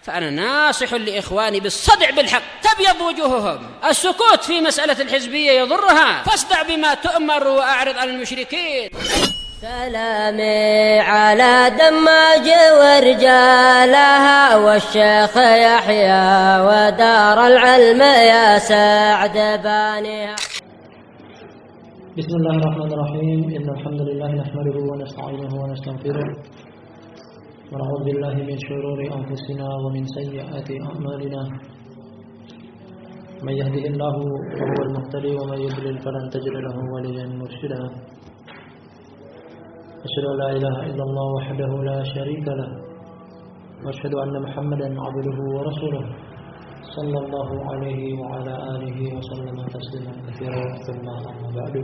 فأنا ناصح لإخواني بالصدع بالحق تبيض وجوههم. السكوت في مسألة الحزبية يضرها، فاصدع بما تؤمر وأعرض عن المشركين. سلامي على دماج ورجالها والشيخ يحيى ودار العلم يا سعد بانيها. بسم الله الرحمن الرحيم. إن الحمد لله نحمده ونستعينه ونستغفره ونعوذ بالله من شرور أنفسنا ومن سيئات أعمالنا. من يهده الله فهو المهتدي ومن يضلل فلن تجد له وليا مرشدا. أشهد أن لا إله إلا الله وحده لا شريك له وأشهد أن محمدا عبده ورسوله صلى الله عليه وعلى آله وسلم تسليما كثيرا. ثم أما بعد،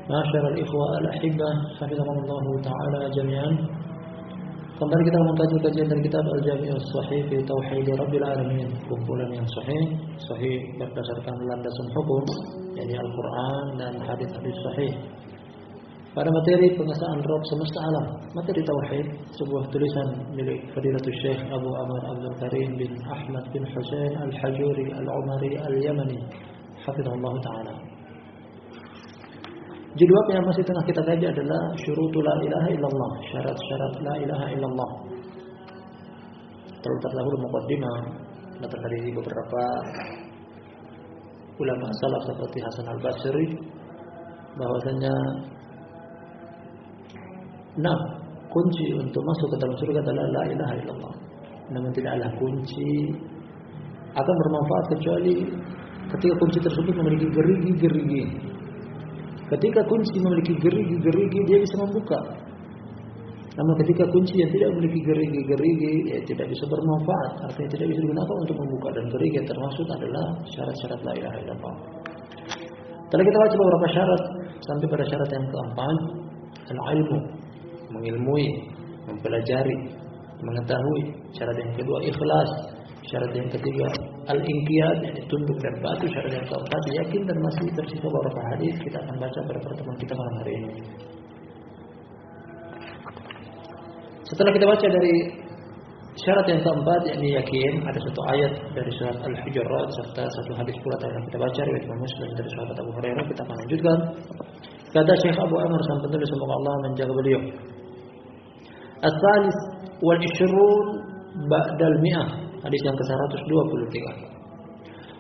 معاشر الإخوة الأحبة حفظكم الله تعالى جميعا. Kembali kita mengkaji kajian dari kitab Al-Jami' As-Sahih fi Tauhid Rabbil Alamin, kumpulan yang sahih berdasarkan landasan hukum, yakni Al-Quran dan hadis-hadis sahih. Pada materi pengesahan Rabb semesta alam, materi tauhid, sebuah tulisan milik Fadilatul Syekh Abu Amr Abdul Karim bin Ahmad bin Husain Al-Hajuri Al-Umari Al-Yamani, hafizahullah ta'ala. Judul yang masih tengah kita kaji adalah syurutul la ilaha illallah, syarat-syarat la ilaha illallah. Terdahulu muqaddimah datang dari beberapa ulama salaf seperti Hasan Al-Basri bahwasanya kunci untuk masuk ke dalam surga adalah la ilaha illallah. Namun tidaklah kunci akan bermanfaat kecuali ketika kunci tersebut memiliki gerigi-gerigi. Ketika kunci memiliki gerigi-gerigi, dia bisa membuka. Namun ketika kunci yang tidak memiliki gerigi-gerigi, ya tidak bisa bermanfaat. Artinya tidak bisa digunakan untuk membuka. Dan gerigi yang termaksud adalah syarat-syarat la ilaha illallah. Setelah kita baca beberapa syarat sampai pada syarat yang keempat, al-ilmu, mengilmui, mempelajari, mengetahui. Syarat yang kedua ikhlas. Syarat yang ketiga al-inqiyad, yakni tunduk dan patuh. Syarat yang keempat yakin, dan masih tersisa beberapa hadis kita akan baca pada pertemuan kita malam hari ini. Setelah kita baca dari syarat yang keempat, yakni yakin, ada satu ayat dari surat Al-Hujurat serta satu hadis pula yang kita baca riwayat Imam Muslim dari sahabat Abu Hurairah. Kita akan lanjutkan. Kata Syekh Abu Amr sang penulis, semoga Allah menjaga beliau. As-salis wal 20 ba'dal mi'ah, hadis yang ke-123.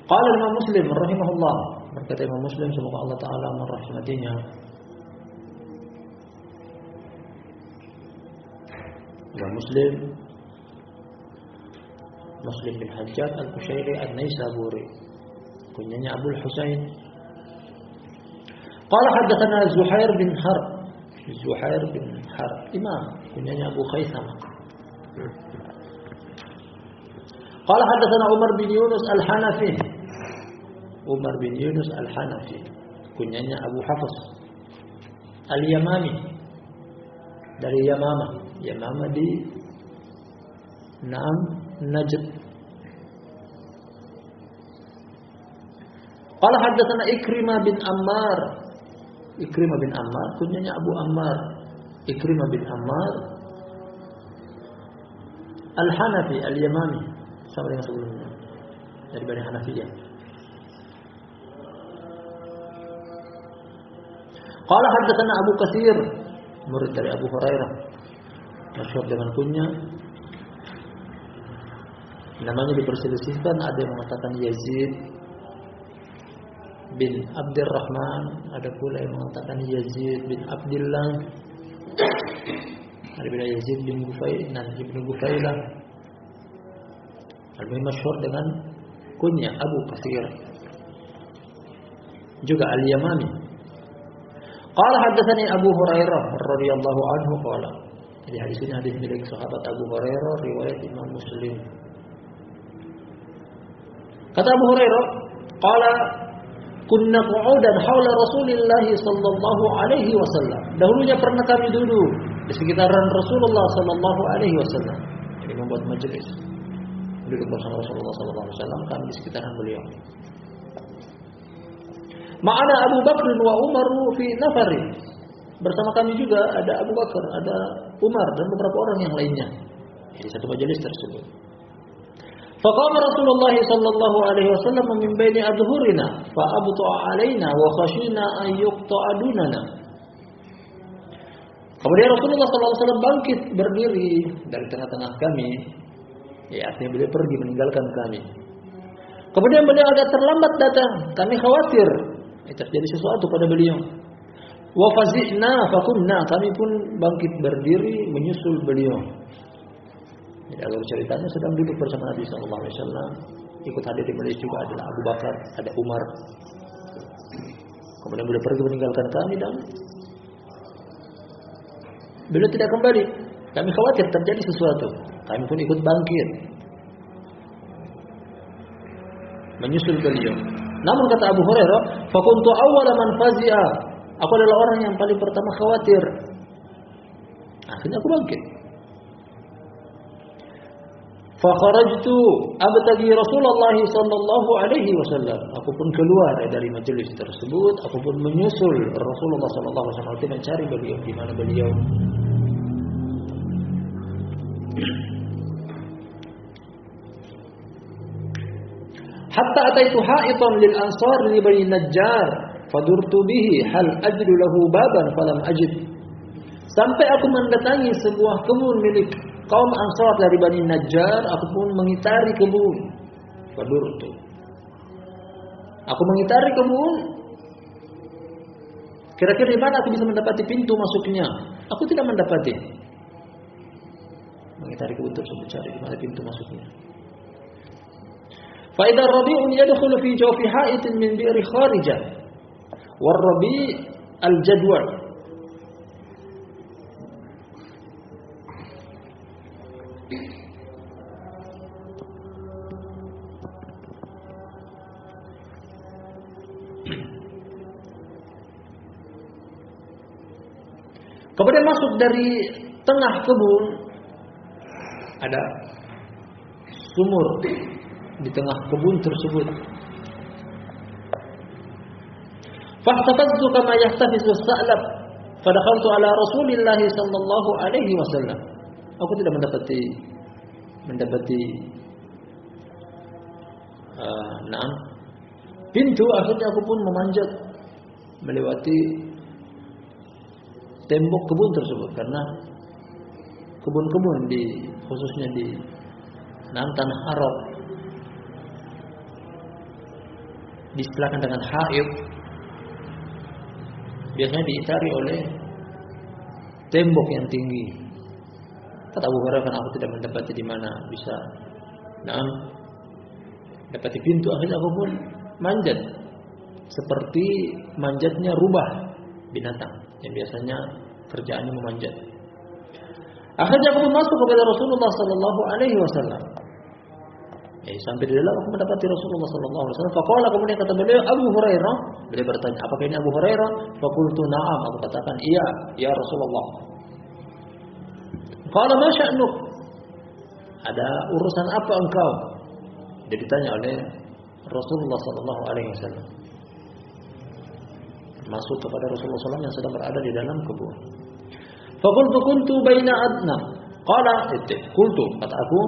Qala Imam Muslim rahimahullah, berkata Imam Muslim semoga Allah taala merahmatinya. Imam Muslim bin Hajjaj Al-Qushairi An-Naisaburi, kunyanya Abu Husain. Qala haddatsana Zuhair bin Harb, imam, kunyanya Abu Khaisama. Qala haddatsana Umar bin Yunus Al-Hanafi, kunyanya Abu Hafs Al-Yamami, dari Yamama di Najd. Qala haddatsana Ikrimah bin Ammar, kunyanya Abu Ammar. Ikrimah bin Ammar Al-Hanafi Al-Yamami, sama dengan sebelumnya, dari Bani Hanafiyah. Qala haddatsana Abu Katsir, murid dari Abu Hurairah, masyhur dengan kunya. Namanya diperselisihkan, ada yang mengatakan Yazid bin Abdurrahman, ada pula yang mengatakan Yazid bin Abdullah, ada pula Yazid bin Gufailah. Lebih masyhur dengan kunya Abu Katsir, juga Al-Yamani. Qala haddatsani Abu Hurairah radhiyallahu anhu qala. Jadi hadis ini hadis milik sahabat Abu Hurairah, riwayat Imam Muslim. Kata Abu Hurairah, qala kunna qu'udan haula Rasulillah sallallahu alaihi wasallam. Dahulunya pernah kami duduk di sekitaran Rasulullah sallallahu alaihi wasallam. Jadi membuat majelis. Duduk bersama Rasulullah sallallahu alaihi wasallam, kami di sekitaran beliau. Ma'ana Abu Bakr wa Umar fi nafari. Bersama kami juga ada Abu Bakar, ada Umar dan beberapa orang yang lainnya. Di satu majelis tersebut. Faqama Rasulullah sallallahu alaihi wasallam min baini adhurina fa abta'a alaina wa khashina an yuqta'a dunana. Kemudian Rasulullah sallallahu alaihi wasallam bangkit berdiri dari tengah-tengah kami. Ya, artinya beliau pergi meninggalkan kami. Kemudian beliau agak terlambat datang. Kami khawatir terjadi sesuatu pada beliau. Wa fazi'na fakunna, kami pun bangkit berdiri menyusul beliau. Jadi alur ceritanya sedang duduk bersama Nabi sallallahu alaihi wasallam. Ikut hadir di majelis juga adalah Abu Bakar, ada Umar. Kemudian beliau pergi meninggalkan kami dan beliau tidak kembali. Kami khawatir terjadi sesuatu. Kami pun ikut bangkit menyusul beliau. Namun kata Abu Hurairah, "Fakuntu awwala man fazi'a." Aku adalah orang yang paling pertama khawatir. Akhirnya aku bangkit. Fa kharajtu abtagi Rasulullah sallallahu alaihi wasallam. Aku pun keluar dari majelis tersebut, aku pun menyusul Rasulullah sallallahu alaihi wasallam mencari beliau di mana beliau. Hatta ataitu ha'itan lil ansar li bani Najjar fadurtu bihi hal ajdu lahu baban falam ajid. Sampai aku mendatangi sebuah kebun milik kaum Ansar dari Bani Najjar, aku pun mengitari kebun. Fadurtu. Aku mengitari kebun. Kira-kira di mana aku bisa mendapati pintu masuknya? Aku tidak mendapati. Mengitari kebun tersebut, cari di mana pintu masuknya. Faidah Rabi'un yadkhulu fi jawfi ha'itin min bi'ri kharijah. War Rabi' al-jadwal. Kemudian masuk dari tengah kebun ada sumur di tengah kebun tersebut. Fahtafaztu kama yahtafizu as-sa'lab fadakhaltu ala Rasulillah sallallahu alaihi wasallam. Aku tidak mendapati pintu. Akhirnya aku pun memanjat melewati tembok kebun tersebut karena kebun-kebun khususnya di tanah Arab diistilahkan dengan ha'id, biasanya diitari oleh tembok yang tinggi. Kata Abu Hurairah, karena aku tidak mendapati di mana bisa dapati pintu, akhirnya aku pun manjat seperti manjatnya rubah binatang yang biasanya kerjaannya memanjat. Akhirnya aku pun masuk kepada Rasulullah sallallahu alaihi wasallam. Sampai di dalam aku mendapati Rasulullah sallallahu alaihi wasallam. Faqala, kemudian kata beliau, Abu Hurairah. Beliau bertanya, apakah ini Abu Hurairah? Faqultu na'am, aku katakan iya, ya Rasulullah. Qala ma sya'nuk? Ada urusan apa engkau? Dia ditanya oleh Rasulullah sallallahu alaihi wasallam. Masuk kepada Rasulullah SAW yang sedang berada di dalam kebun. Faqultu kuntu baina adna. Qala qultu, kata aku,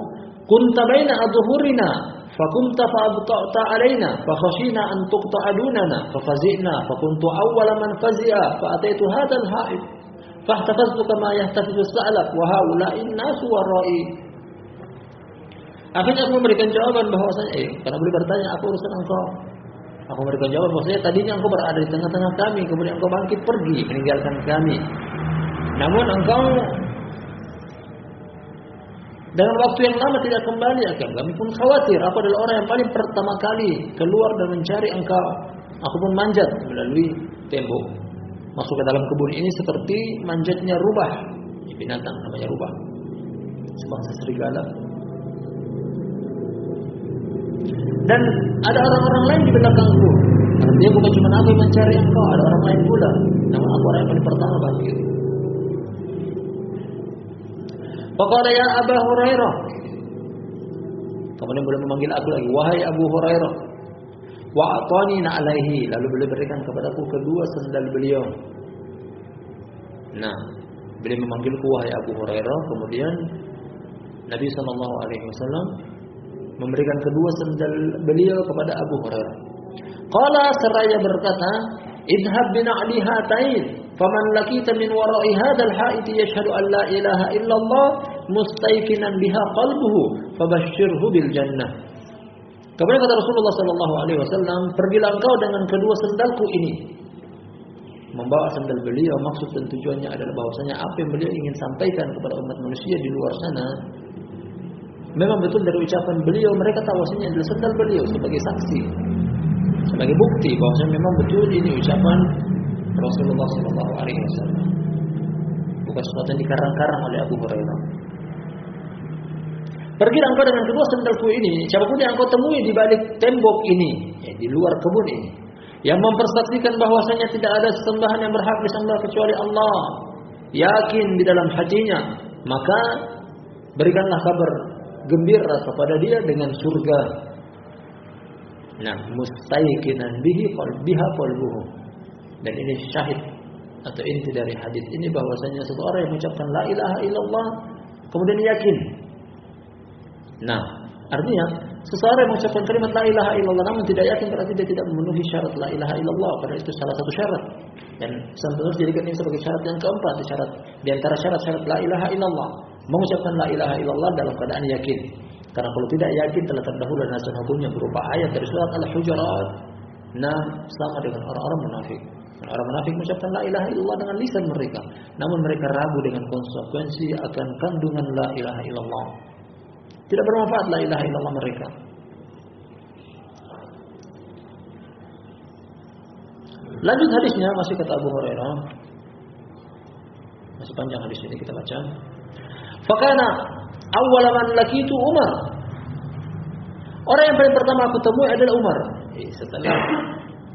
kunta baina adhurina fakunta fa'abta'ta alaina fakhashina an tuqta'a dunana fafazi'na fakuntu awwala man fazi'a fa'ataitu hadzal ha'id fahtafaztu kama yahtafizu as-sa'lab wa haula'i an-nasu wara'i. Akhirnya aku memberikan jawaban bahwasanya karena beliau bertanya, apa urusan engkau? Aku memberikan jawaban bahwasanya tadinya engkau berada di tengah-tengah kami, kemudian engkau bangkit pergi meninggalkan kami. Namun engkau dengan waktu yang lama tidak kembali. Kami pun khawatir. Aku adalah orang yang paling pertama kali keluar dan mencari engkau. Aku pun manjat melalui tembok masuk ke dalam kebun ini seperti manjatnya rubah, binatang namanya rubah, sebangsa serigala. Dan ada orang-orang lain di belakangku. Artinya bukan cuma aku yang mencari engkau, ada orang lain pula. Namun aku orang yang paling pertama bangkit. Faqala ya Abu Hurairah. Kemudian beliau memanggil aku lagi, wahai Abu Hurairah. Wa atani na'alaihi, lalu beliau berikan kepadaku kedua sandal beliau. Nah, beliau memanggilku wahai Abu Hurairah, kemudian Nabi sallallahu alaihi wasallam memberikan kedua sandal beliau kepada Abu Hurairah. Qala seraya berkata, "Idhab bina ali hatain, faman lakita min wara'i hadzal ha'iti yashhadu an la ilaha illallah mustayqinan biha qalbuhu, fabashshirhu bil jannah." Kemudian kata Rasulullah sallallahu alaihi wasallam, "Pergilah engkau dengan kedua sandalku ini." Membawa sandal beliau, maksud dan tujuannya adalah bahwasanya apa yang beliau ingin sampaikan kepada umat manusia di luar sana memang betul dari ucapan beliau. Mereka tahu bahwasanya adalah sandal beliau sebagai saksi, sebagai bukti bahwasanya memang betul ini ucapan Rasulullah sallallahu alaihi wasallam, bukan sesuatu yang dikarang-karang oleh Abu Hurairah. Pergilah engkau dengan kedua sandalku ini, siapapun yang engkau temui di balik tembok ini, di luar kebun ini, yang mempersaksikan bahwasanya tidak ada sesembahan yang berhak disembah kecuali Allah, yakin di dalam hatinya, maka berikanlah kabar gembira kepada dia dengan surga. Nah, mustayqinan biha qalbuhu. Dan ini syahid atau inti dari hadis ini bahwasanya seseorang yang mengucapkan la ilaha illallah kemudian yakin. Nah, artinya seseorang yang mengucapkan kalimat la ilaha illallah namun tidak yakin berarti dia tidak memenuhi syarat la ilaha illallah, karena itu salah satu syarat. Dan sebenarnya dijadikan ini sebagai syarat yang keempat di antara syarat-syarat la ilaha illallah, mengucapkan la ilaha illallah dalam keadaan yakin. Karena kalau tidak yakin telah terdahulu nasan hukumnya berupa ayat dari surat Al-Hujurat. Nah, sama dengan orang-orang munafik. Orang munafik mengucapkan la ilaha illallah dengan lisan mereka, namun mereka ragu dengan konsekuensi akan kandungan la ilaha illallah. Tidak bermanfaat la ilaha illallah mereka. Lanjut hadisnya, masih kata Abu Hurairah. Masih panjang hadis ini, kita baca. Fakana awwala man laqitu Umar. Orang yang paling pertama aku temui adalah Umar. Setelah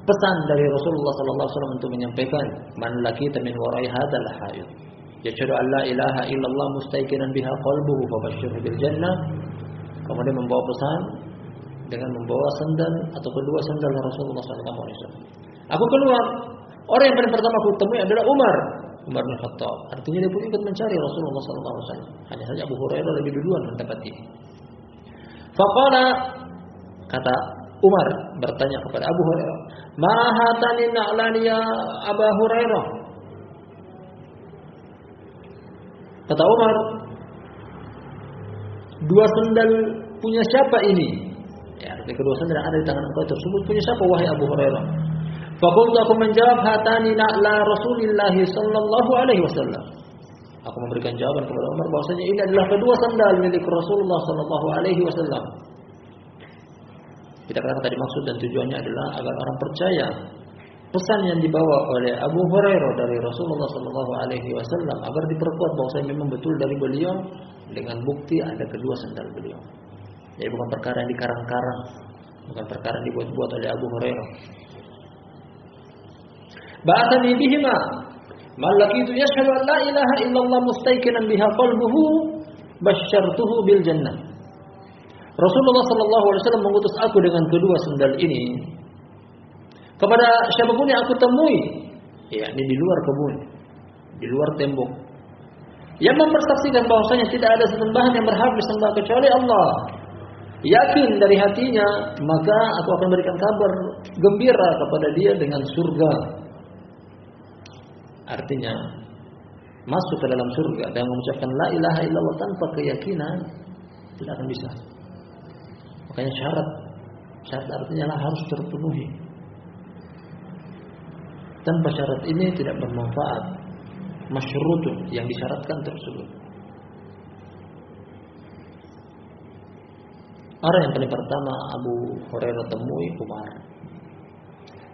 pesan dari Rasulullah sallallahu alaihi wasallam untuk menyampaikan man laqita min wara'i hadzal hayy yashhadu an la ilaha illallah mustayqinan biha qalbuhu fabashshirhu bil jannah. Kemudian membawa pesan dengan membawa sandal atau kedua sandal Rasulullah sallallahu alaihi wasallam. Aku keluar. Orang yang paling pertama aku temui adalah Umar bin Khattab. Artinya dia pun ikut mencari Rasulullah sallallahu alaihi wasallam. Hanya saja Abu Hurairah lebih duluan mendapati. Faqala, kata Umar bertanya kepada Abu Hurairah, "Ma hatani na'lani ya Abu Hurairah?" Kata Umar, "Dua sandal punya siapa ini?" Ya, artinya kedua sandal yang ada di tangan engkau tersebut punya siapa wahai Abu Hurairah? Faqultu, aku menjawab, "Hatani na'la Rasulillah sallallahu alaihi wasallam." Aku memberikan jawaban kepada Umar bahwasanya ini adalah kedua sandal milik Rasulullah sallallahu alaihi wasallam. Kita katakan tadi maksud dan tujuannya adalah agar orang percaya pesan yang dibawa oleh Abu Hurairah dari Rasulullah sallallahu alaihi wasallam agar diperkuat bahwasanya memang betul dari beliau dengan bukti ada kedua sandal beliau. Jadi bukan perkara yang dikarang-karang, bukan perkara yang dibuat-buat oleh Abu Hurairah. Ba'athani bihima man laqitu yashhadu an la ilaha illallah mustayqinan biha qalbuhu basyartuhu bil jannah. Rasulullah sallallahu alaihi wasallam mengutus aku dengan kedua sandal ini kepada siapapun yang aku temui, yakni di luar kebun, di luar tembok, yang mempersaksikan bahwasanya tidak ada sesembahan yang berhak disembah kecuali Allah, yakin dari hatinya, maka aku akan berikan kabar gembira kepada dia dengan surga. Artinya masuk ke dalam surga dan mengucapkan la ilaha illallah tanpa keyakinan tidak akan bisa. Makanya syarat artinya harus terpenuhi. Tanpa syarat ini tidak bermanfaat. Masyrutun yang disyaratkan tersebut. Orang yang paling pertama Abu Hurairah temui Umar.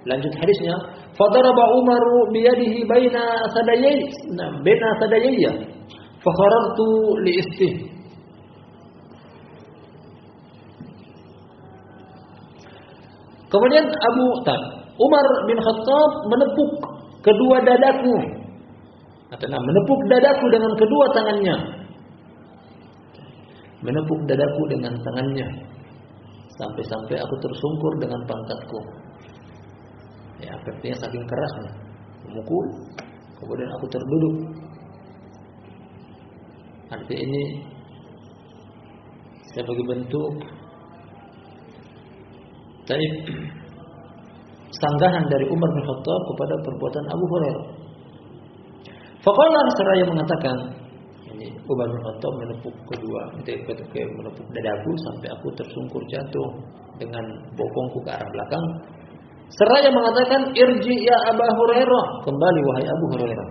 Lanjut hadisnya, fadaraba Umar biyadihi baina sadayya fa kharartu li istih. Kemudian Umar bin Khattab menepuk kedua dadaku. Menepuk dadaku dengan kedua tangannya. Menepuk dadaku dengan tangannya. Sampai-sampai aku tersungkur dengan pangkatku. Ya, artinya saking kerasnya. Memukul. Kemudian aku terduduk. Artinya ini sebagai bentuk Taib. Sanggahan dari Umar bin Khattab kepada perbuatan Abu Hurairah. Faqala seraya mengatakan, ini Umar bin Khattab menepuk menepuk dadaku sampai aku tersungkur jatuh dengan bokongku ke arah belakang. Seraya mengatakan, irji ya Abu Hurairah, kembali wahai Abu Hurairah.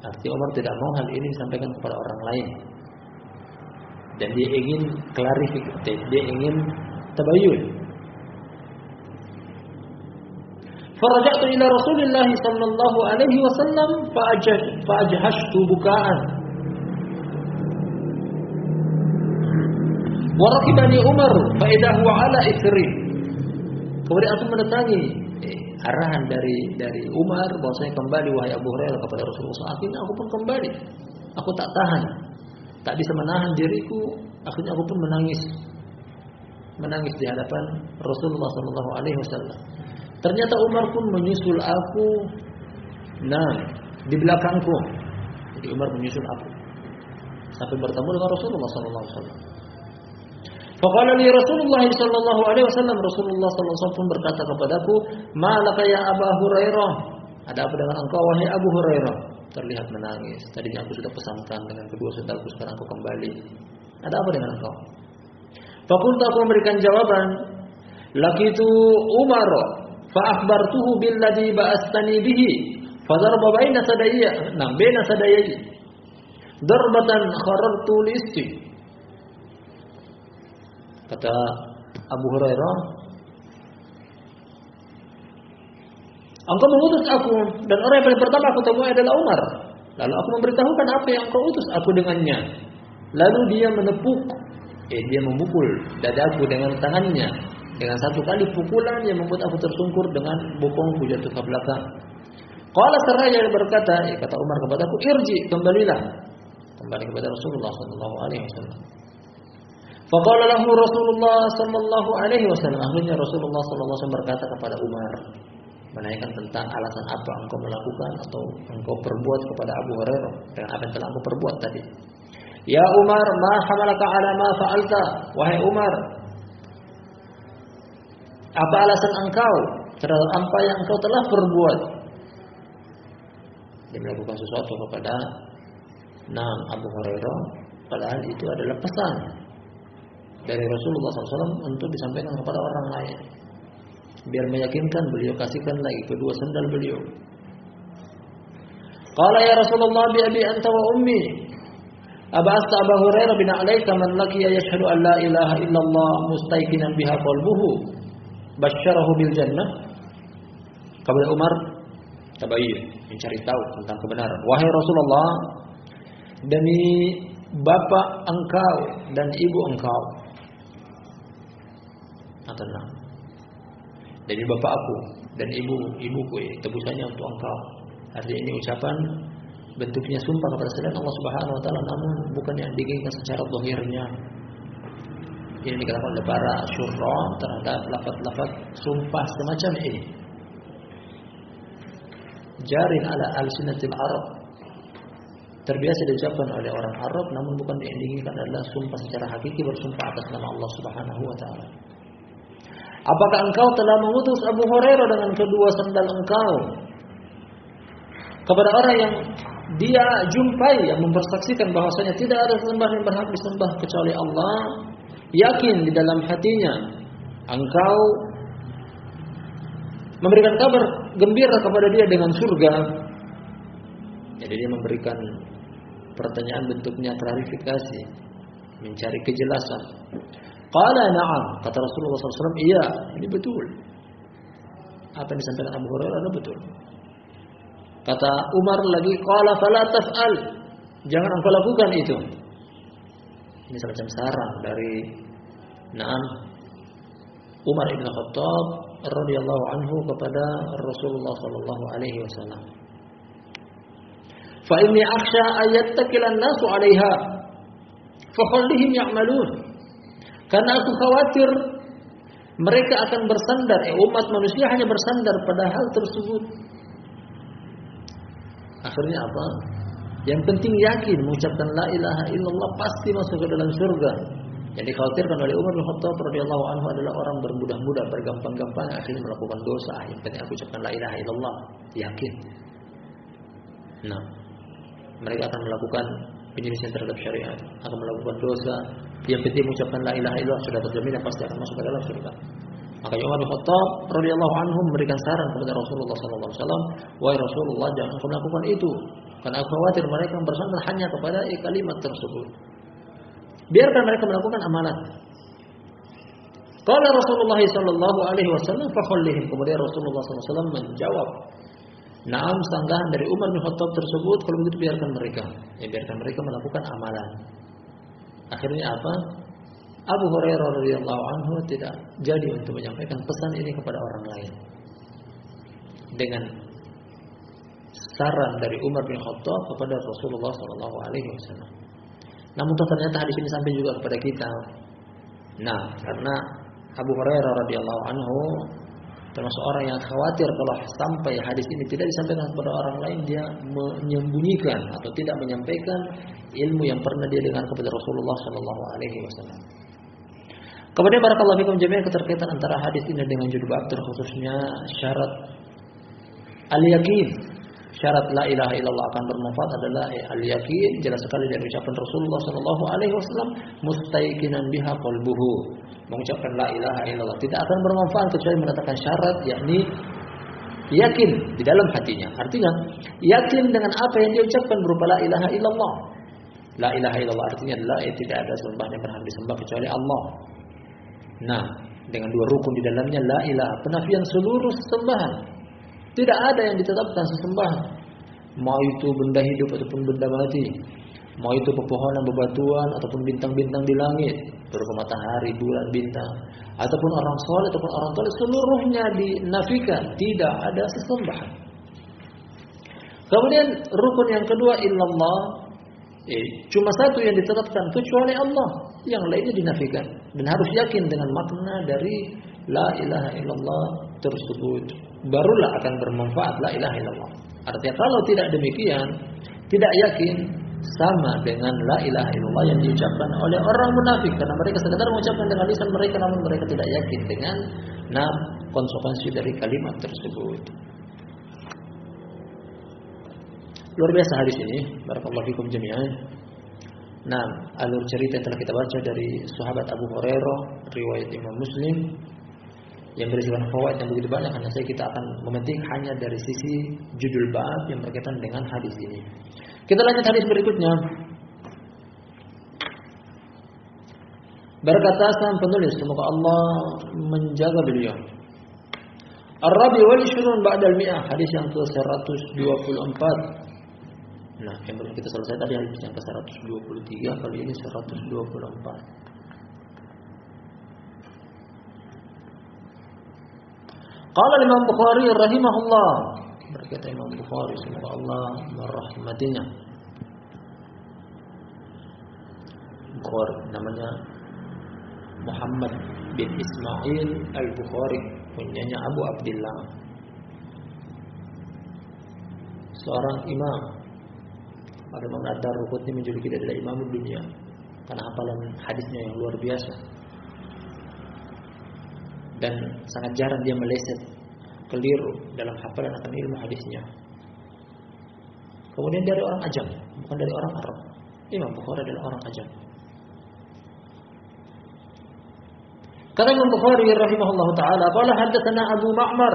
Artinya Umar tidak mau hal ini disampaikan kepada orang lain. Dan dia ingin klarifikasi, dia ingin tabayyun. Faraja'tu ila Rasulillah sallallahu alaihi wasallam fa'ajhashtu buka'an. Wa rakibani Umar fa idza huwa ala ithri. Kemudian aku mendatangi arahan dari Umar bahwasanya kembali wahai Abu Hurairah kepada Rasulullah. Akhirnya aku pun kembali. Aku tak tahan. Tak bisa menahan diriku, akhirnya aku pun menangis di hadapan Rasulullah sallallahu alaihi wasallam. Ternyata Umar pun menyusul aku, di belakangku. Jadi Umar menyusul aku sampai bertemu dengan Rasulullah sallallahu alaihi wasallam. Faqala li Rasulullah sallallahu alaihi wasallam, Rasulullah sallallahu alaihi wasallam pun berkata kepadaku, "Ma laka ya Abu Hurairah? Ada apa dengan engkau wahai Abu Hurairah?" Terlihat menangis. Tadinya aku sudah pesankan dengan kedua saudaraku, sekarang aku kembali. Ada apa dengan engkau? Fakultu, aku memberikan jawaban, lakitu Umar fa akhbartuhu billadhi ba'astani bihi fa darba baina sadayyi darbatan kharartu listi. Kata Abu Hurairah, engkau mengutus aku dan orang yang paling pertama aku temui adalah Umar. Lalu aku memberitahukan apa yang engkau utus aku dengannya. Lalu dia dia memukul dadaku dengan tangannya dengan satu kali pukulan yang membuat aku tersungkur dengan bokongku jatuh ke belakang. Qala seraya berkata, kata Umar kepadaku, irji, kembalilah. Kembali kepada Rasulullah sallallahu alaihi wasallam. Faqala lahu Rasulullah sallallahu alaihi wasallam. Akhirnya Rasulullah sallallahu alaihi wasallam berkata kepada Umar, menanyakan tentang alasan apa engkau melakukan atau engkau perbuat kepada Abu Hurairah dengan apa yang telah engkau perbuat tadi. Ya Umar, ma hamalaka ala ma fa'alta? Wahai Umar, apa alasan engkau terhadap apa yang engkau telah perbuat? Dia melakukan sesuatu kepada Abu Hurairah, padahal itu adalah pesan dari Rasulullah SAW untuk disampaikan kepada orang lain, biar meyakinkan beliau, kasihkan lagi kedua sandal beliau. Qala ya Rasulullah bi abi anta wa ummi abasta Abu Hurairah bin alaika man laqiya yashhadu an la ilaha illallah mustayqinan biha qalbuhu basyarahu bil jannah. Kepada Umar tabayyun, mencari tahu tentang kebenaran. Wahai Rasulullah, demi bapak engkau dan ibu engkau, atau dari bapak aku dan ibuku, tebusannya untuk engkau. Artinya ini ucapan bentuknya sumpah kepada selain Allah Subhanahu wa taala, namun bukan yang diinginkan secara zahirnya. Ini dikatakan oleh para syurra terhadap lafaz-lafaz sumpah semacam ini. Jarin ala al-sinatil Arab, terbiasa diucapkan oleh orang Arab, namun bukan yang diinginkan adalah sumpah secara hakiki, bersumpah atas nama Allah Subhanahu wa taala. Apakah engkau telah mengutus Abu Hurairah dengan kedua sandal engkau kepada orang yang dia jumpai, yang mempersaksikan bahwasanya tidak ada sembahan yang berhak disembah kecuali Allah, yakin di dalam hatinya engkau memberikan kabar gembira kepada dia dengan surga? Jadi dia memberikan pertanyaan bentuknya klarifikasi, mencari kejelasan. Qala na'am, kata Rasulullah SAW, iya, ini betul. Apa yang disampaikan Abu Hurairah adalah betul. Kata Umar lagi, qala fala taf'al, jangan engkau lakukan itu. Ini semacam saran dari Umar ibn Khattab radhiyallahu anhu kepada Rasulullah sallallahu alaihi wasallam. Fa inni akhsha ayattakilan nasu 'alaiha fa khallihim ya'malun. Karena aku khawatir mereka akan bersandar, umat manusia hanya bersandar pada hal tersebut. Akhirnya apa? Yang penting yakin mengucapkan la ilaha illallah pasti masuk ke dalam surga. Yang dikhawatirkan oleh Umar bin Khattab radhiyallahu anhu adalah orang bermudah-mudah, bergampang-gampang akhirnya melakukan dosa. Yang penting aku ucapkan la ilaha illallah, yakin. Nah, mereka akan melakukan penyelisihan terhadap syariat, akan melakukan dosa. Yang penting mengucapkan la ilaha illallah sudah terjamin pasti akan masuk ke dalam surga. Maka Umar bin Khattab radhiyallahu anhu memberikan saran kepada Rasulullah sallallahu alaihi wasallam, "Wahai Rasulullah, jangan kau melakukan itu, karena aku khawatir mereka bersandar hanya kepada kalimat tersebut. Biarkan mereka melakukan amalan." Qala Rasulullah sallallahu alaihi wasallam, "Fakhallihim." Kemudian Rasulullah sallallahu alaihi wasallam menjawab, "Naam, sanggahan dari Umar bin Khattab tersebut, kalau begitu biarkan mereka. Ya, biarkan mereka melakukan amalan." Akhirnya apa? Abu Hurairah radhiyallahu anhu tidak jadi untuk menyampaikan pesan ini kepada orang lain. Dengan saran dari Umar bin Khattab kepada Rasulullah sallallahu alaihi wasallam. Namun ternyata hadis ini sampai juga kepada kita. Nah, karena Abu Hurairah radhiyallahu anhu termasuk orang yang khawatir kalau sampai hadis ini tidak disampaikan kepada orang lain, dia menyembunyikan atau tidak menyampaikan ilmu yang pernah dia dengar kepada Rasulullah sallallahu alaihi wasallam. Kemudian barakallahu fikum jami'an, keterkaitan antara hadis ini dengan judul bab terkhususnya syarat al-yaqin. Syarat la ilaha illallah akan bermanfaat adalah al-yaqin, jelas sekali dari ucapan Rasulullah sallallahu alaihi wasallam, mustaiqinan biha qalbuhu. Mengucapkan la ilaha illallah tidak akan bermanfaat kecuali menetapkan syarat, yakni yakin di dalam hatinya. Artinya yakin dengan apa yang dia ucapkan berupa la ilaha illallah. La ilaha illallah artinya adalah tidak ada sembahan yang berhak disembah kecuali Allah. Nah, dengan dua rukun di dalamnya, la ilaha, penafian seluruh sesembahan. Tidak ada yang ditetapkan sesembahan. Mau itu benda hidup ataupun benda mati. Mau itu pepohonan, bebatuan ataupun bintang-bintang di langit, berupa matahari, bulan, bintang, ataupun orang soleh ataupun orang toleh, seluruhnya dinafikan. Tidak ada sesembahan. Kemudian rukun yang kedua, illallah. Cuma satu yang ditetapkan kecuali Allah, yang lainnya dinafikan. Dan harus yakin dengan makna dari la ilaha illallah tersebut, barulah akan bermanfaat la ilaha illallah. Artinya kalau tidak demikian, tidak yakin, sama dengan la ilaha illallah yang diucapkan oleh orang munafik, karena mereka sekadar mengucapkan dengan lisan mereka, namun mereka tidak yakin dengan konsekuensi dari kalimat tersebut. Luar biasa hadis ini, barakallahu fikum jami'an. Nah, alur cerita yang telah kita baca dari sahabat Abu Hurairah, riwayat Imam Muslim, yang berisikan fawaid yang begitu banyak, hanya kita akan memetik hanya dari sisi judul bab yang berkaitan dengan hadis ini. Kita lanjut hadis berikutnya. Berkata sang penulis, semoga Allah menjaga beliau. Ar-Rabi wal 20 ba'dal mi'ah, hadis yang ke-124. Nah, yang belum kita selesai tadi hadis yang ke-123, kali ini 124. Qala Imam Bukhari rahimahullah, berkata Imam Bukhari semoga Allah merahmatinya. Bukhari namanya Muhammad bin Ismail al-Bukhari, kunyanya Abu Abdullah, seorang imam. Pada mengadar rukutnya menjuluki dia adalah imam dunia karena hafalan hadisnya yang luar biasa, dan sangat jarang dia meleset keliru dalam hafalan akan ilmu hadisnya. Kemudian dari orang Ajam, bukan dari orang Arab. Imam Bukhari adalah orang Ajam. Kata Imam Bukhari rahimahullah taala, qala haddatsana Abu Ma'mar.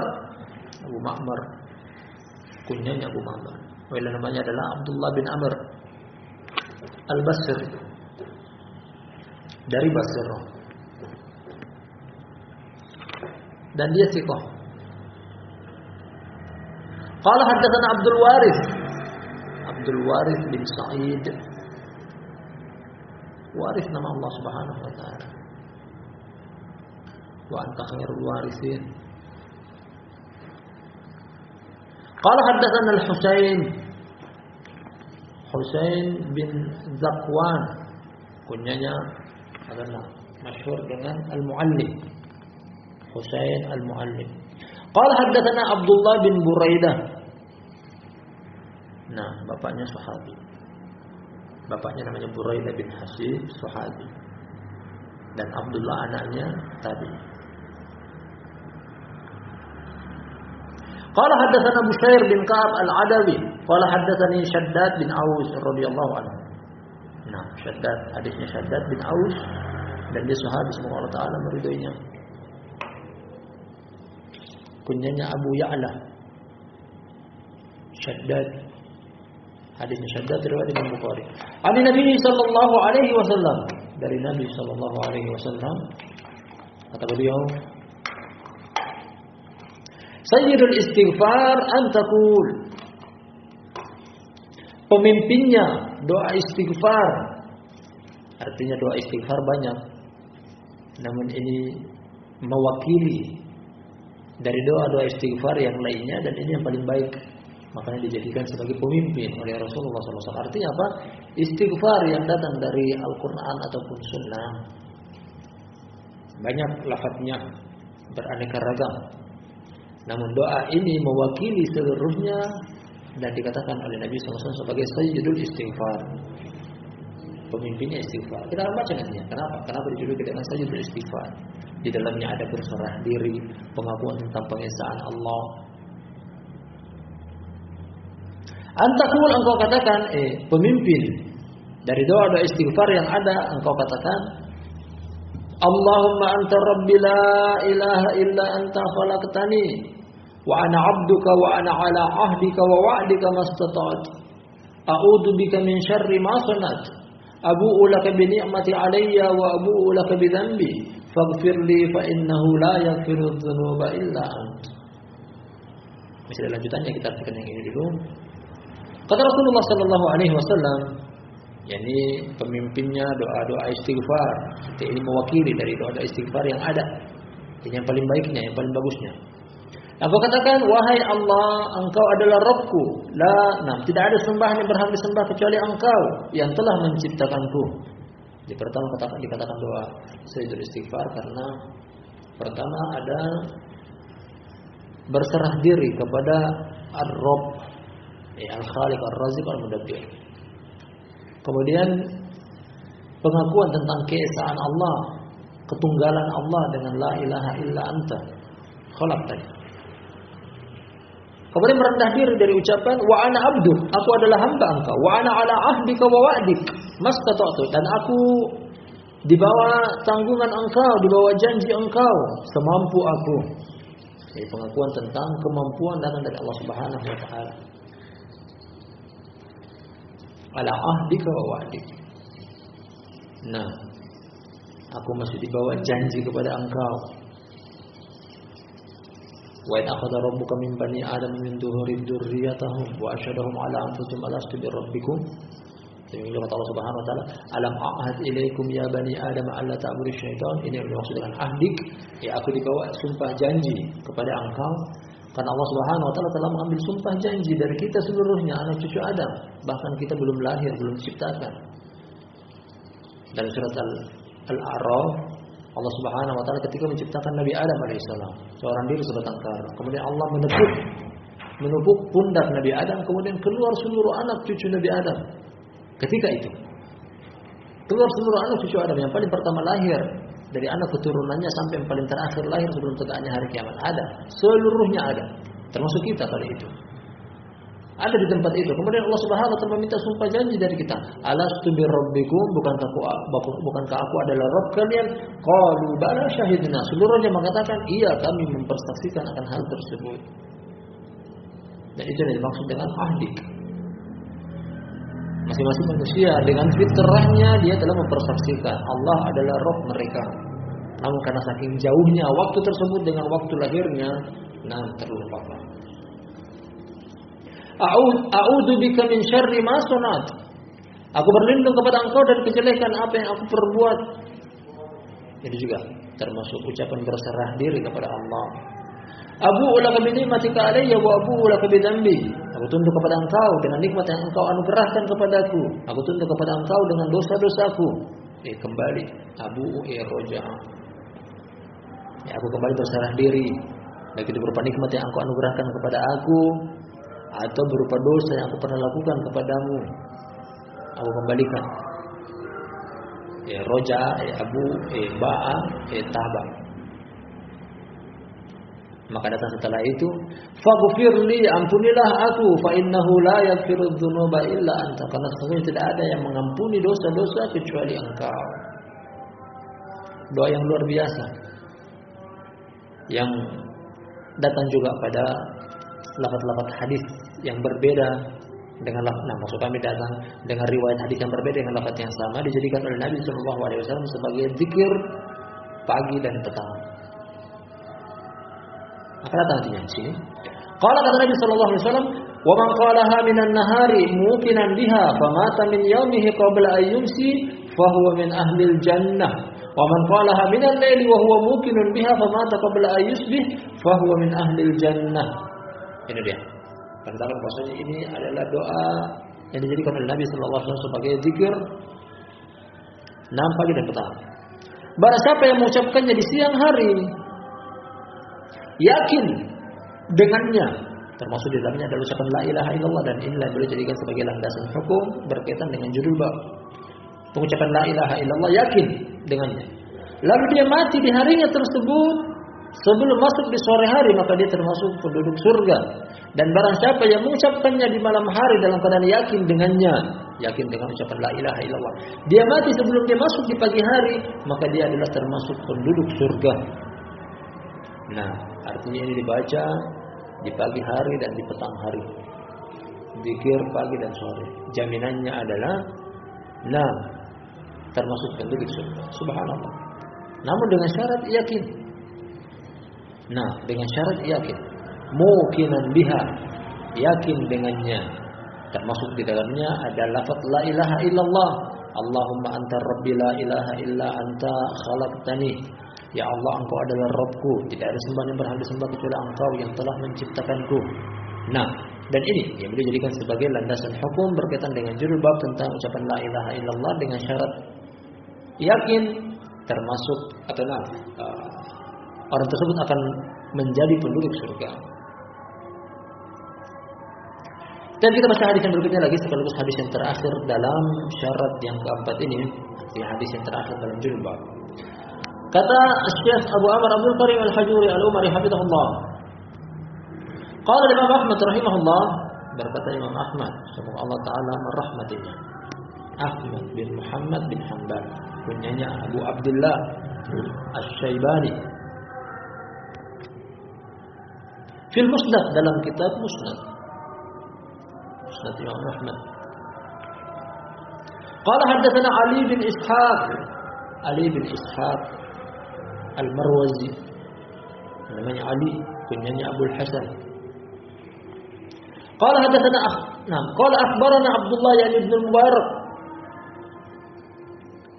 Abu Ma'mar kunyanya Abu Ma'mar. Wala namanya adalah Abdullah bin Amr Al-Basri dari Basra. Dan dia thiqah. Qala haddatsana Abdul Warith bin Sa'id. Warith nama Allah Subhanahu wa taala. Wa anta khairul warithin. Qala haddatsana Husain bin Zakwan, kunyanya adalah masyhur dengan Al-Muallim. Husain Al-Muallim. Qala haddatsana Abdullah bin Buraidah. Nah, bapaknya sahabi. Bapaknya namanya Buraidah bin Hasib, sahabi. dan Abdullah anaknya tabi. Qala haddatsana Bushair bin Ka'ab al-Adawi, qala haddatsani Shaddad bin Aus radhiyallahu anhu. Nah, Shaddad, hadisnya Shaddad bin Aus, dan dia sahabat, semoga Allah Taala meridainya. Kunyanya Abu Ya'la. Shaddad, hadisnya Shaddad riwayat Imam Bukhari. Ani Nabi sallallahu alaihi wasallam, dari Nabi sallallahu alaihi wasallam kata beliau, Sayyidul istighfar an taqul, pemimpinnya doa istighfar. Artinya doa istighfar banyak, namun ini mewakili dari doa-doa istighfar yang lainnya, dan ini yang paling baik, makanya dijadikan sebagai pemimpin oleh Rasulullah SAW. Artinya apa? Istighfar yang datang dari Al-Quran ataupun Sunnah banyak lafadznya, beraneka ragam. Namun doa ini mewakili seluruhnya dan dikatakan oleh Nabi SAW sebagai Sayyidul Istighfar, pemimpinnya istighfar. Kita akan baca nantinya. Kenapa dijuluki dengan Sayyidul Istighfar? Di dalamnya ada berserah diri, pengakuan tentang pengesaan Allah. Antakul, engkau katakan, pemimpin dari doa-doa istighfar yang ada, engkau katakan, Allahumma anta rabbi la ilaha illa anta khalaqtani wa ana 'abduka wa ana 'ala 'ahdika wa wa'dika mastata'tu a'udzu bika min syarri ma sana'tu abu'u laka bi ni'mati 'alayya wa abu'u laka bi dhanbi faghfir li fa innahu la yaghfiru dzunuba illa ant. Masih ada lanjutannya, kita artikan yang ini dulu. Kata Rasulullah sallallahu alaihi wasallam, yakni pemimpinnya doa-doa istighfar. Seperti ini mewakili dari doa-doa istighfar yang ada. Ini yang paling baiknya, yang paling bagusnya. Aku katakan, wahai Allah, engkau adalah Rabbku. Tidak ada sembahan yang berhak disembah kecuali engkau yang telah menciptakanku. Di pertama dikatakan doa Sayyidul Istighfar karena pertama ada berserah diri kepada Ar-Rabb, Al-Khaliq, Ar-Razik, Al-Mudabbir. Kemudian pengakuan tentang keesaan Allah, ketunggalan Allah dengan la ilaha illa anta khalaqtani. Kemudian merendah diri dari ucapan wa ana abduk, aku adalah hamba engkau, wa ana ala ahdika wa wa'dik mastata'tu, dan aku di bawah tanggungan engkau, di bawah janji engkau semampu aku. Ini pengakuan tentang kemampuan datang dari Allah Subhanahu wa taala. Ala ahdika wa wa'dik. Nah, aku masih di bawah janji kepada engkau. Wa in akhadha rabbuka min bani adam min dhuhurin dzurriyyatahum wa asyhadahum ala anfusihim alastu bi rabbikum. Demikian kata Allah Subhanahu wa taala, alam a'had ilaikum ya bani adam alla ta'budu syaitan. Ini yang dimaksud dengan ahdik, ya aku dibawa sumpah janji kepada engkau. Karena Allah Subhanahu wa taala telah mengambil sumpah janji dari kita seluruhnya, anak cucu Adam, bahkan kita belum lahir, belum diciptakan. Dalam surat Al-A'raf, Allah Subhanahu wa taala ketika menciptakan Nabi Adam alaihissalam, seorang diri sebatang kara. Kemudian Allah menepuk pundak Nabi Adam, kemudian keluar seluruh anak cucu Nabi Adam. Ketika itu keluar seluruh anak cucu Adam, yang paling pertama lahir dari anak keturunannya sampai yang paling terakhir lahir sebelum tegaknya hari kiamat ada. Seluruhnya ada, termasuk kita kali itu. Ada di tempat itu. Kemudian Allah Subhanahu wa taala meminta sumpah janji dari kita. Alastu bi rabbikum, bukankah aku adalah Rabb kalian? Qalu bala syahidna. Seluruhnya mengatakan, iya kami mempersaksikan akan hal tersebut. Dan itu yang dimaksud dengan ahdik. Masing-masing manusia dengan fitrahnya dia telah mempersaksikan Allah adalah Rabb mereka. Namun karena saking jauhnya waktu tersebut dengan waktu lahirnya, terlupakan. A'udzu bika min syarri ma sana'tu. Aku berlindung kepada engkau dari kejelekan apa yang aku perbuat. Ini juga termasuk ucapan berserah diri kepada Allah. Abu'u laka bi ni'matika alayya wa abu'u laka bi dzambi. Aku tunduk kepada engkau dengan nikmat yang engkau anugerahkan kepadaku. Aku tunduk kepada engkau dengan dosa-dosaku. Kembali abu'u roja'a. Aku kembali berserah diri. Baik itu berupa nikmat yang engkau anugerahkan kepada aku atau berupa dosa yang aku pernah lakukan kepadamu, aku kembalikan. roja, abu, ba'a, taba. Maka datang setelah itu, faghfirli, ampunilah aku, fa innahu la yaghfiru dzunuba illa anta, karena sesungguhnya tidak ada yang mengampuni dosa-dosa kecuali Engkau. Doa yang luar biasa yang datang juga pada lafaz-lafaz hadis yang berbeda dengan maksud kami datang dengan riwayat hadis yang berbeda dengan lafaz yang sama, dijadikan oleh Nabi sallallahu alaihi wasallam sebagai zikir pagi dan petang. Maka datang di sini. Qala kata Nabi sallallahu alaihi wasallam, "Wa man qalaha minan nahari muqinan biha famata min yaumihi qabla an yumsi fa huwa min ahlil jannah. Wa man qalaha minal laili wa huwa muqinun biha famata qabla an yusbih fa huwa min ahlil jannah." Ini dia. Tentang bahasanya ini adalah doa yang dijadikan oleh Nabi sallallahu alaihi wasallam sebagai zikir pagi dan petang. Barang siapa yang mengucapkannya di siang hari, yakin dengannya, termasuk di dalamnya adalah ucapan la ilaha illallah, dan inilah boleh dijadikan sebagai landasan hukum berkaitan dengan judul bab. Pengucapan la ilaha illallah, yakin dengannya. Lalu dia mati di harinya tersebut sebelum masuk di sore hari, maka dia termasuk penduduk surga. Dan barang siapa yang mengucapkannya di malam hari dalam keadaan yakin dengannya, yakin dengan ucapan la ilaha illallah, dia mati sebelum dia masuk di pagi hari, maka dia adalah termasuk penduduk surga. Nah, artinya ini dibaca di pagi hari dan di petang hari. Zikir pagi dan sore. Jaminannya adalah termasuk penduduk surga. Subhanallah. Namun dengan syarat yakin. Dengan syarat yakin. Muqinan biha, yakin dengannya. Termasuk di dalamnya ada lafaz la ilaha illallah. Allahumma anta rabbi la ilaha illa anta khalaqtani. Ya Allah, Engkau adalah Rabbku, tidak ada sembahan yang berhak disembah kecuali Engkau yang telah menciptakanku. Dan ini yang boleh dijadikan sebagai landasan hukum berkaitan dengan judul bab tentang ucapan la ilaha illallah dengan syarat yakin, termasuk atau orang tersebut akan menjadi penduduk surga. Dan kita baca hadis yang berikutnya lagi sekaligus hadis yang terakhir dalam syarat yang keempat ini, hadis yang terakhir dalam judul bab. Kata Syekh Abu Amr Abdul Karim Al-Hajuri Al-Umari hafizahullah. Qala Imam Ahmad rahimahullah, berkata Imam Ahmad, semoga Allah taala merahmatinya. Ahmad bin Muhammad bin Hanbal, kunyanya Abu Abdullah Asy-Syaibani. Fil Musnad, dalam kitab Musnad Imam Ahmad. Qala haddatsana Ali bin Ishaq Al-Marwazi, namanya Ali, kunyanya Abu Hasan. Qala hadatsana qala akhbarana Abdullah ibn al-Mubarak.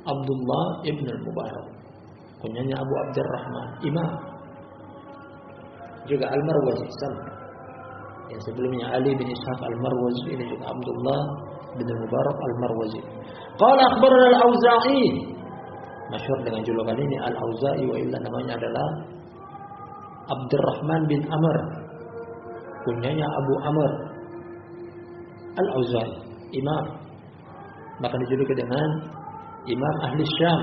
Abdullah ibn al-Mubarak, kunyanya Abu Abdurrahman, imam. Juga Al-Marwazi sama. Yang sebelumnya Ali bin Ishaq Al-Marwazi, ini juga Abdullah bin al-Mubarak Al-Marwazi. Qala akhbarana Al-Auza'i, masyhur dengan julukan ini Al-Auza'i, wa illa namanya adalah Abdurrahman bin Amr, kunyanya Abu Amr Al-Auza'i, imam, bahkan dijuluki dengan Imam Ahli Syam.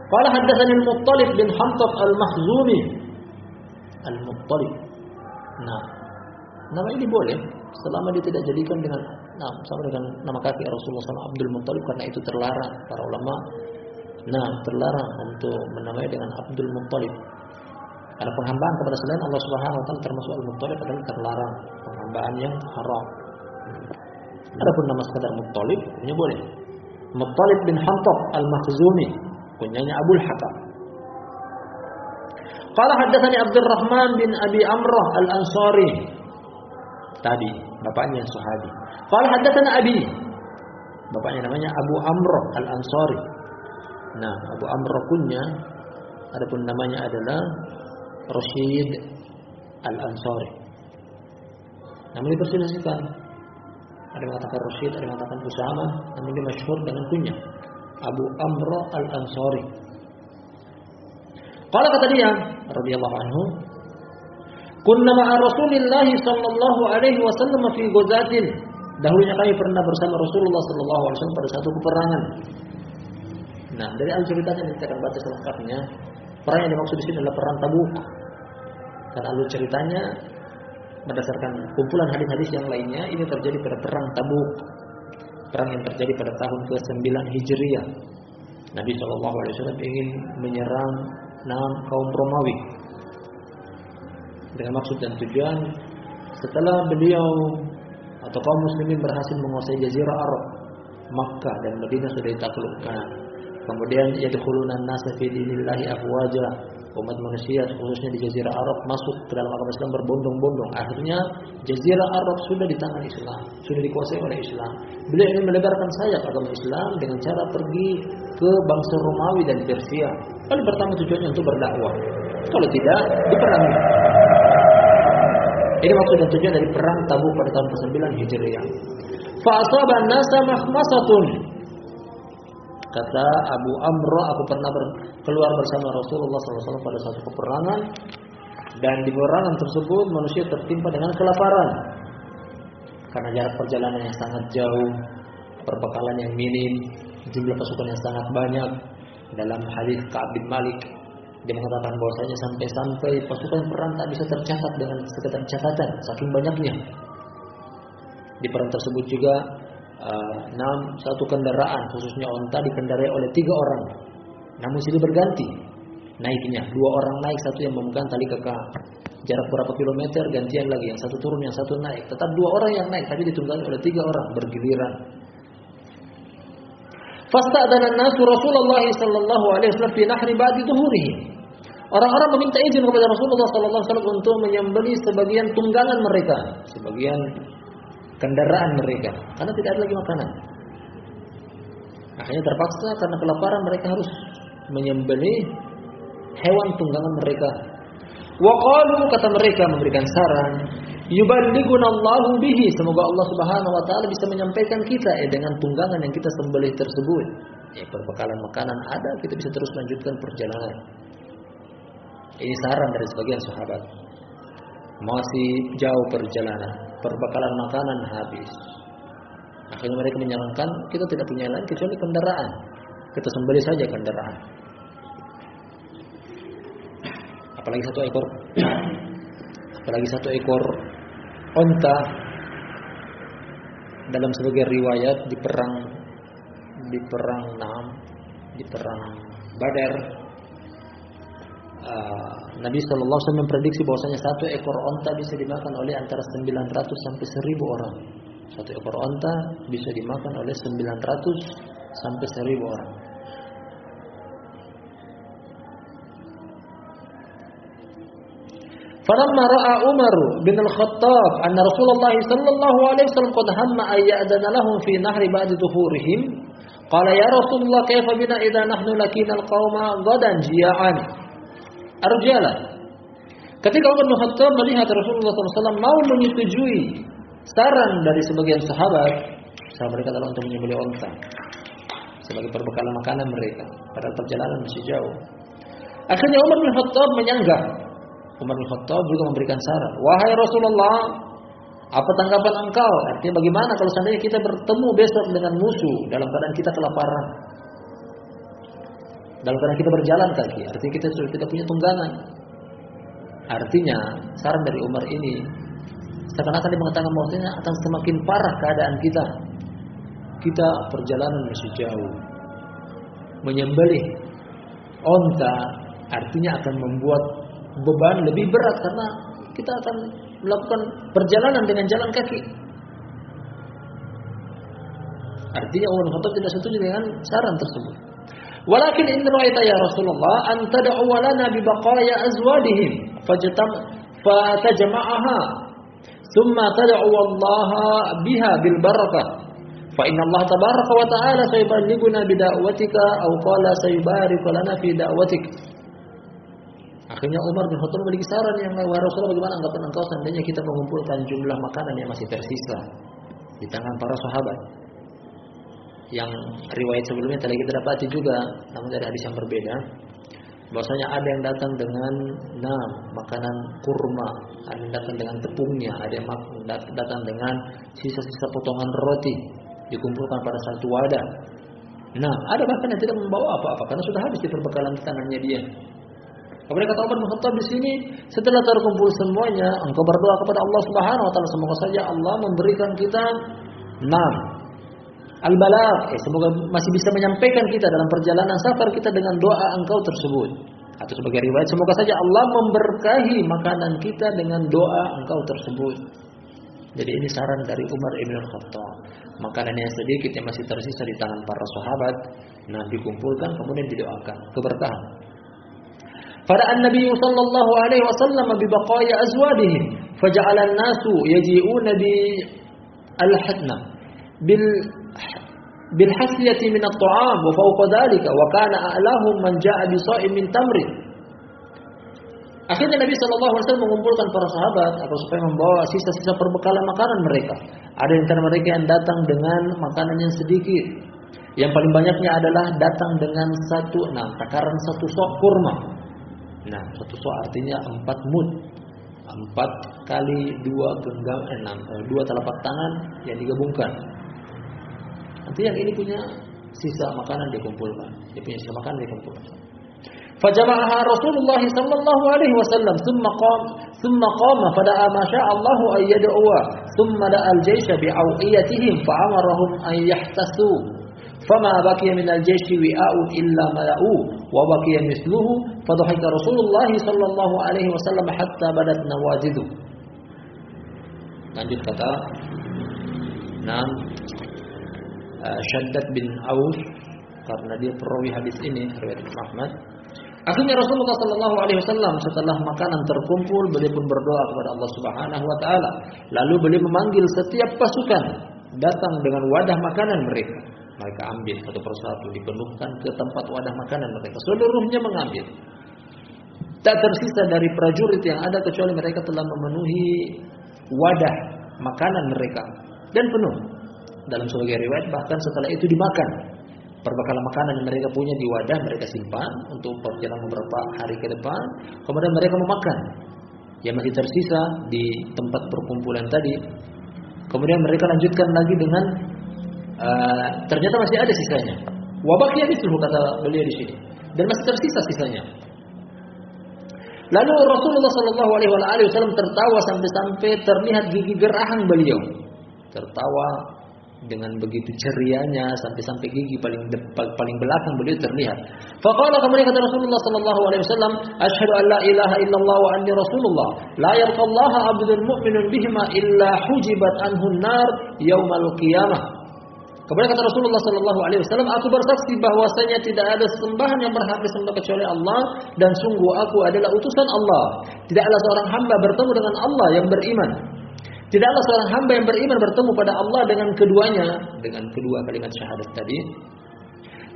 Qala haddatsani Al-Muttalib bin Hantab Al-Makhzumi. Al-Muttalib. Nama ini boleh selama dia tidak jadikan dengan sama dengan nama kakek Rasulullah SAW, Abdul Muttalib, karena itu terlarang para ulama. Terlarang untuk menamai dengan Abdul Muttalib. Karena penghambaan kepada selain Allah Subhanahu wa taala termasuk Al-Muttalib adalah terlarang, penghambaan yang haram. Adapun nama sekadar Muttalib ini boleh. Muttalib bin Hantab Al-Makhzumi, kunyanya Abul Hakam. Qala haddatsani Abdurrahman bin Abi Amrah Al-Ansari. Tadi bapaknya sahabi. Qala haddatsana Abi. Bapaknya namanya Abu Amrah Al-Ansari. Abu Amrah kunya, adapun namanya adalah Rashid Al-Ansari. Namun diperselisihkan. Ada yang mengatakan Rashid, ada yang mengatakan Usama, namun dia masyhur dengan kunya Abu Amrah Al-Ansari. Qala kata dia radhiyallahu anhu, kunna ma'a Rasulillah sallallahu alaihi wasallam fi ghazatin. Dahulunya kami pernah bersama Rasulullah sallallahu alaihi wasallam pada satu peperangan. Nah, dari alur ceritanya kita akan baca selengkapnya. Perang yang dimaksud di sini adalah perang Tabuk. Karena alur ceritanya berdasarkan kumpulan hadis-hadis yang lainnya ini terjadi pada perang Tabuk. Perang yang terjadi pada tahun ke-9 Hijriah. Nabi sallallahu alaihi wasallam ingin menyerang kaum Romawi. Dengan maksud dan tujuan setelah beliau atau kaum muslimin berhasil menguasai jazirah Arab, Makkah dan Madinah sudah ditaklukkan. Kemudian yadkhuluna an-nasa fi dinillahi afwaja. Umat manusia khususnya di jazirah Arab masuk ke dalam agama Islam berbondong-bondong. Akhirnya jazirah Arab sudah di tangan Islam, sudah dikuasai oleh Islam. Beliau ingin melebarkan sayap agama Islam dengan cara pergi ke bangsa Romawi dan Persia. Lalu pertama tujuannya untuk berdakwah. Kalau tidak, diperangi. Ini maksud dan tujuan dari perang Tabuk pada tahun ke-9 Hijriah. Fa asaba an-nasa mahmasatun. Kata Abu Amr, aku pernah keluar bersama Rasulullah SAW pada suatu peperangan, dan di peperangan tersebut manusia tertimpa dengan kelaparan karena jarak perjalanan yang sangat jauh, perbekalan yang minim, jumlah pasukan yang sangat banyak. Dalam hadis Ka'ab bin Malik dia mengatakan bahwasanya sampai-sampai pasukan perang tak bisa tercatat dengan sekedar catatan saking banyaknya. Di perang tersebut juga satu kendaraan khususnya onta dikendarai oleh 3 orang, namun silih berganti naiknya. 2 orang naik, satu yang memegang tali kekang. Jarak berapa kilometer gantian lagi, yang satu turun yang satu naik. Tetap 2 orang yang naik, tapi ditunggangi oleh 3 orang bergiliran. Fasta'dana an-nasu Rasulullah sallallahu alaihi wasallam fi nahri ba'di dhuhurihi. Orang-orang meminta izin kepada Rasulullah sallallahu alaihi wasallam untuk menyembelih sebagian tunggangan mereka, sebagian kendaraan mereka, karena tidak ada lagi makanan. Akhirnya terpaksa karena kelaparan mereka harus menyembelih hewan tunggangan mereka. Wa qalu, kata mereka memberikan saran, yuballighunallahu bihi, semoga Allah Subhanahu wa taala bisa menyampaikan kita dengan tunggangan yang kita sembelih tersebut. Perbekalan makanan ada, kita bisa terus lanjutkan perjalanan. Ini saran dari sebagian sahabat. Masih jauh perjalanan, perbekalan makanan habis. Akhirnya mereka menyarankan kita tidak punya lain kecuali kendaraan. Kita sembelih saja kendaraan. Apalagi satu ekor onta. Dalam sebagian riwayat di perang Badar, Nabi sallallahu alaihi wasallam memprediksi bahwasanya satu ekor onta bisa dimakan oleh antara 900 sampai 1000 orang. Satu ekor onta bisa dimakan oleh 900 sampai 1000 orang. Falamma ra'a Umar bin Al-Khattab anna Rasulullah sallallahu alaihi wasallam qad hamma ay ya'dana lahum fi nahri ba'di dhuhurihim, qala ya Rasulullah kaifa bina idza nahnu lakina al-qauma ghadan ji'an arjala. Ketika Umar bin Khattab melihat Rasulullah SAW mau menyetujui saran dari sebagian sahabat mereka adalah untuk menyembelih onta sebagai perbekalan makanan mereka, padahal perjalanan masih jauh. Akhirnya Umar bin Khattab menyanggah. Umar bin Khattab juga memberikan saran, wahai Rasulullah, apa tanggapan engkau? Artinya bagaimana kalau seandainya kita bertemu besok dengan musuh dalam keadaan kita kelaparan, dalam keadaan kita berjalan kaki, artinya kita sudah tidak punya tunggangan. Artinya saran dari Umar ini seakan-akan dia mengatakan bahwasanya akan semakin parah keadaan kita. Kita perjalanan masih jauh. Menyembelih onta artinya akan membuat beban lebih berat karena kita akan melakukan perjalanan dengan jalan kaki. Artinya Umar bin Khattab tidak setuju dengan saran tersebut. Walakin in ra'aita ya Rasulullah an tad'u lana bi baqaya azwadihim fatajma'aha thumma tad'u Allah biha bil barakah fa inna Allah tabaraka wa ta'ala sayuballighuna bi da'watika aw qala sayubariku lana fi da'watik. Akhirnya Umar bin Khattab memiliki saran yang, wahai Rasulullah, bagaimana anggapan engkau seandainya kita mengumpulkan jumlah makanan yang masih tersisa di tangan para sahabat. Yang riwayat sebelumnya telah kita dapati juga, namun dari hadis yang berbeda. Bahwasanya ada yang datang dengan makanan kurma, ada yang datang dengan tepungnya, ada yang datang dengan sisa-sisa potongan roti dikumpulkan pada satu wadah. Ada bahkan yang tidak membawa apa-apa karena sudah habis di perbekalan di tangannya dia. Kemudian kata Umar bin Khattab di sini, setelah terkumpul semuanya, engkau berdoa kepada Allah Subhanahu wa taala, semoga saja Allah memberikan kita al-balagh, semoga masih bisa menyampaikan kita dalam perjalanan safar kita dengan doa engkau tersebut. Atau sebagai riwayat, semoga saja Allah memberkahi makanan kita dengan doa engkau tersebut. Jadi ini saran dari Umar bin Khattab. Makanan yang sedikit yang masih tersisa di tangan para sahabat, dikumpulkan kemudian didoakan keberkahan. Fara'an Nabi sallallahu alaihi wasallam bi baqaya azwadihim, faja'ala an-nasu yaji'una bi al-hatna bil hasyati min at-ta'am wa fawqa dhalika wa kana a'lahum man ja'a bi sha'im min tamrin. Akhirnya Nabi sallallahu alaihi wasallam mengumpulkan para sahabat agar supaya membawa sisa-sisa perbekalan makanan mereka. Ada di antara mereka yang datang dengan makanan yang sedikit. Yang paling banyaknya adalah datang dengan takaran satu sok kurma. Satu sok artinya 4 mud. 4 kali 2 genggam 2 telapak tangan yang digabungkan. Nanti yang ini punya sisa makanan dikumpulkan. Dia punya sisa makanan dikumpulkan. Fajama'aha Rasulullah sallallahu alaihi wasallam thumma qama fada'a ma syaa Allah an yad'uwa thumma da'a al-jaysha bi'awiyatihim fa'amarahum an yahtasu fama baqiya min al-jayshi wi'a'un illa mala'u wa baqiya mithluhu fadhahika Rasulullah sallallahu alaihi wasallam hatta badat nawajidu. Lanjut kata Shaddad bin Aus, karena dia perawi hadis ini riwayat Ahmad. Akhirnya Rasulullah sallallahu alaihi wasallam setelah makanan terkumpul, beliau pun berdoa kepada Allah Subhanahu wa taala. Lalu beliau memanggil setiap pasukan datang dengan wadah makanan mereka. Mereka ambil satu persatu, dipenuhkan ke tempat wadah makanan mereka. Seluruhnya mengambil. Tak tersisa dari prajurit yang ada kecuali mereka telah memenuhi wadah makanan mereka dan penuh. Dalam sebagian riwayat bahkan setelah itu dimakan. Perbekalan makanan yang mereka punya di wadah mereka simpan untuk perjalanan beberapa hari ke depan. Kemudian mereka memakan yang masih tersisa di tempat perkumpulan tadi. Kemudian mereka lanjutkan lagi dengan ternyata masih ada sisanya. Wabakiyah itu kata beliau di sini, dan masih tersisa sisanya. Lalu Rasulullah sallallahu alaihi wasallam tertawa sampai terlihat gigi gerahang beliau. Tertawa dengan begitu cerianya sampai gigi paling belakang beliau terlihat. Faqala, kemudian kata Rasulullah sallallahu alaihi wasallam, asyhadu an la ilaha illallah wa anni rasulullah, la yalqallaha 'abdun mu'minun bihima illa hujibat anhu an-nar yaumal qiyamah. Kemudian kata Rasulullah sallallahu alaihi wasallam, aku bersaksi bahwasanya tidak ada sembahan yang berhak disembah kecuali Allah, dan sungguh aku adalah utusan Allah. Tidaklah seorang hamba bertemu dengan Allah yang beriman. Tidaklah seorang hamba yang beriman bertemu pada Allah dengan keduanya, dengan kedua kalimat syahadat tadi,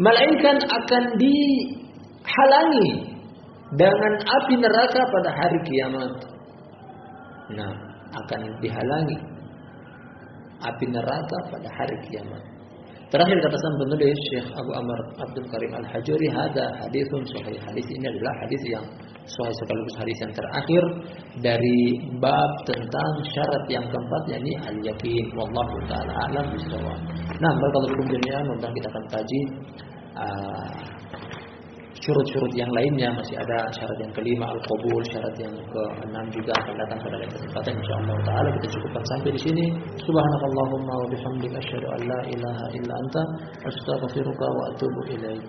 melainkan akan dihalangi dengan api neraka pada hari kiamat. Akan dihalangi api neraka pada hari kiamat. Terakhir kata sang penulis Syekh Abu Amr Abdul Karim Al-Hajuri, hada haditsun sahih. Hadis ini adalah hadis yang sahih sekaligus hadis yang terakhir dari bab tentang syarat yang keempat, yakni al-yakin. Wallahu taala a'lam bishawab. Barakallahu fikum jami'an. Mudah kita akan kaji syurut-syurut yang lainnya. Masih ada syarat yang kelima al-qabul, syarat yang keenam juga akan datang pada lain kesempatan insyaallah taala. Kita cukupkan sampai di sini. Subhanakallahumma wa bihamdika asyhadu an la ilaha illa anta astaghfiruka wa atubu ilaik.